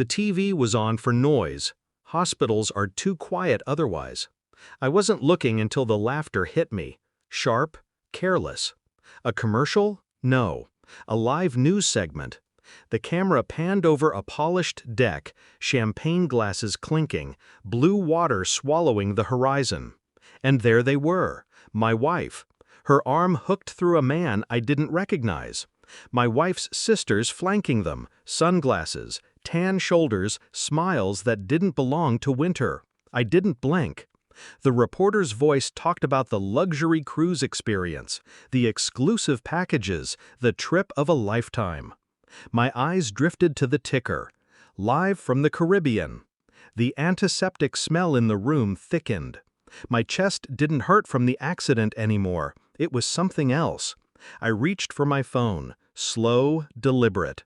The TV was on for noise. Hospitals are too quiet otherwise. I wasn't looking until the laughter hit me. Sharp, careless. A commercial? No. A live news segment. The camera panned over a polished deck, champagne glasses clinking, blue water swallowing the horizon. And there they were, my wife. Her arm hooked through a man I didn't recognize. My wife's sisters flanking them, sunglasses, tan shoulders, smiles that didn't belong to winter. I didn't blink. The reporter's voice talked about the luxury cruise experience, the exclusive packages, the trip of a lifetime. My eyes drifted to the ticker. Live from the Caribbean. The antiseptic smell in the room thickened. My chest didn't hurt from the accident anymore. It was something else. I reached for my phone, slow, deliberate.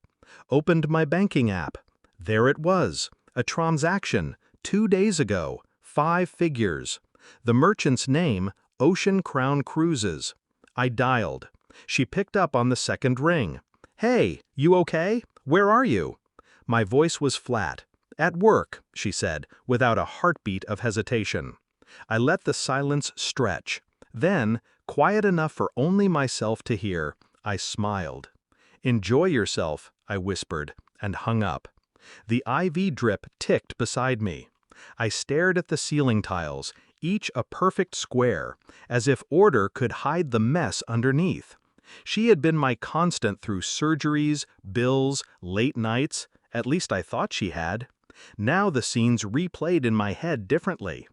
Opened my banking app. There it was, a transaction, 2 days ago, 5 figures. The merchant's name, Ocean Crown Cruises. I dialed. She picked up on the second ring. "Hey, you okay? Where are you?" My voice was flat. "At work," she said, without a heartbeat of hesitation. I let the silence stretch. Then, quiet enough for only myself to hear, I smiled. "Enjoy yourself," I whispered, and hung up. The IV drip ticked beside me. I stared at the ceiling tiles, each a perfect square, as if order could hide the mess underneath. She had been my constant through surgeries, bills, late nights, at least I thought she had. Now the scenes replayed in my head differently.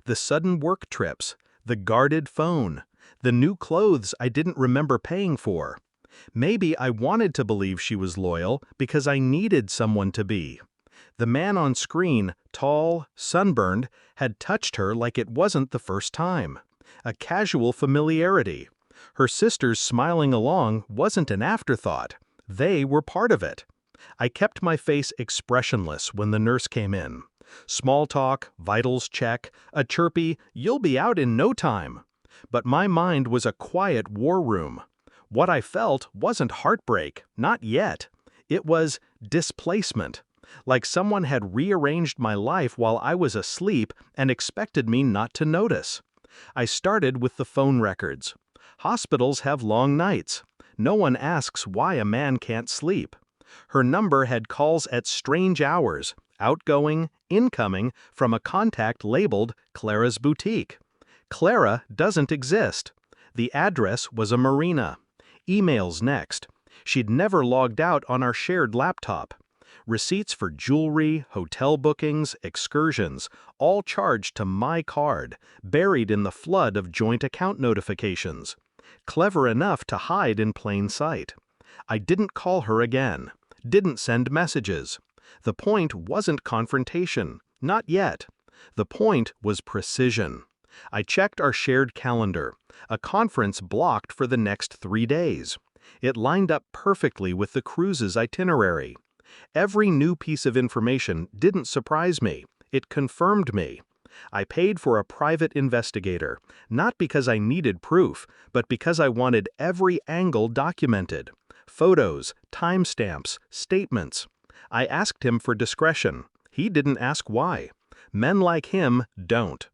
The sudden work trips, the guarded phone, the new clothes I didn't remember paying for. Maybe I wanted to believe she was loyal because I needed someone to be. The man on screen, tall, sunburned, had touched her like it wasn't the first time. A casual familiarity. Her sisters smiling along wasn't an afterthought. They were part of it. I kept my face expressionless when the nurse came in. Small talk, vitals check, a chirpy, "You'll be out in no time." But my mind was a quiet war room. What I felt wasn't heartbreak, not yet. It was displacement. Like someone had rearranged my life while I was asleep and expected me not to notice. I started with the phone records. Hospitals have long nights. No one asks why a man can't sleep. Her number had calls at strange hours, outgoing, incoming, from a contact labeled Clara's Boutique. Clara doesn't exist. The address was a marina. Emails next. She'd never logged out on our shared laptop. Receipts for jewelry, hotel bookings, excursions, all charged to my card, buried in the flood of joint account notifications. Clever enough to hide in plain sight. I didn't call her again. Didn't send messages. The point wasn't confrontation. Not yet. The point was precision. I checked our shared calendar. A conference blocked for the next 3 days. It lined up perfectly with the cruise's itinerary. Every new piece of information didn't surprise me. It confirmed me. I paid for a private investigator, not because I needed proof, but because I wanted every angle documented. Photos, timestamps, statements. I asked him for discretion. He didn't ask why. Men like him don't.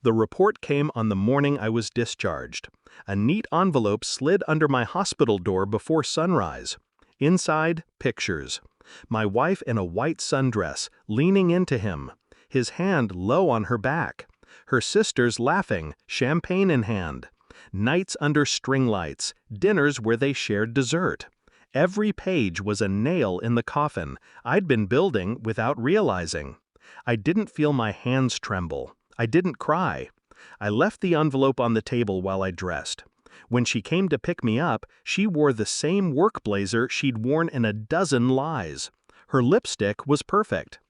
The report came on the morning I was discharged. A neat envelope slid under my hospital door before sunrise. Inside, pictures. My wife in a white sundress, leaning into him. His hand low on her back. Her sisters laughing, champagne in hand. Nights under string lights, dinners where they shared dessert. Every page was a nail in the coffin I'd been building without realizing. I didn't feel my hands tremble. I didn't cry. I left the envelope on the table while I dressed. When she came to pick me up, she wore the same work blazer she'd worn in a dozen lies. Her lipstick was perfect.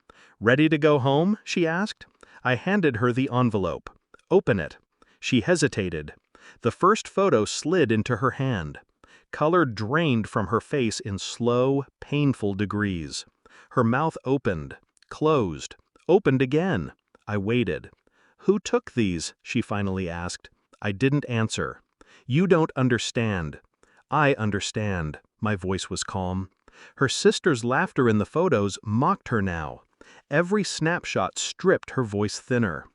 "Ready to go home?" she asked. I handed her the envelope. "Open it." She hesitated. The first photo slid into her hand. Color drained from her face in slow, painful degrees. Her mouth opened, closed, opened again. I waited. "Who took these?" she finally asked. I didn't answer. "You don't understand." "I understand." My voice was calm. Her sister's laughter in the photos mocked her now. Every snapshot stripped her voice thinner.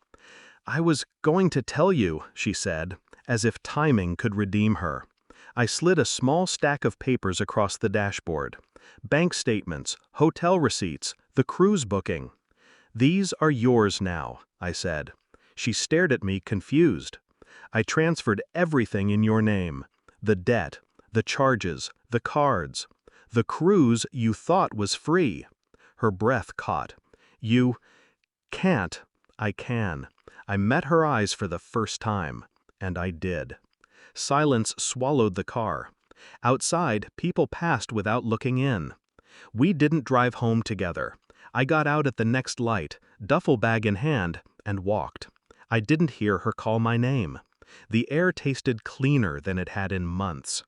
"I was going to tell you," she said, as if timing could redeem her. I slid a small stack of papers across the dashboard. Bank statements, hotel receipts, the cruise booking. "These are yours now," I said. She stared at me confused. "I transferred everything in your name. The debt, the charges, the cards. The cruise you thought was free." Her breath caught. "You can't." "I can." I met her eyes for the first time, and I did. Silence swallowed the car. Outside, people passed without looking in. We didn't drive home together. I got out at the next light, duffel bag in hand, and walked. I didn't hear her call my name. The air tasted cleaner than it had in months.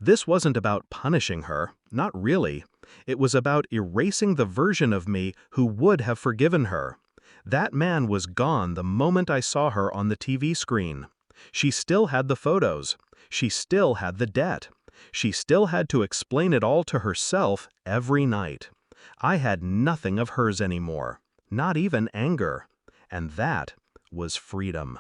This wasn't about punishing her, not really. It was about erasing the version of me who would have forgiven her. That man was gone the moment I saw her on the TV screen. She still had the photos. She still had the debt. She still had to explain it all to herself every night. I had nothing of hers anymore, not even anger. And that was freedom.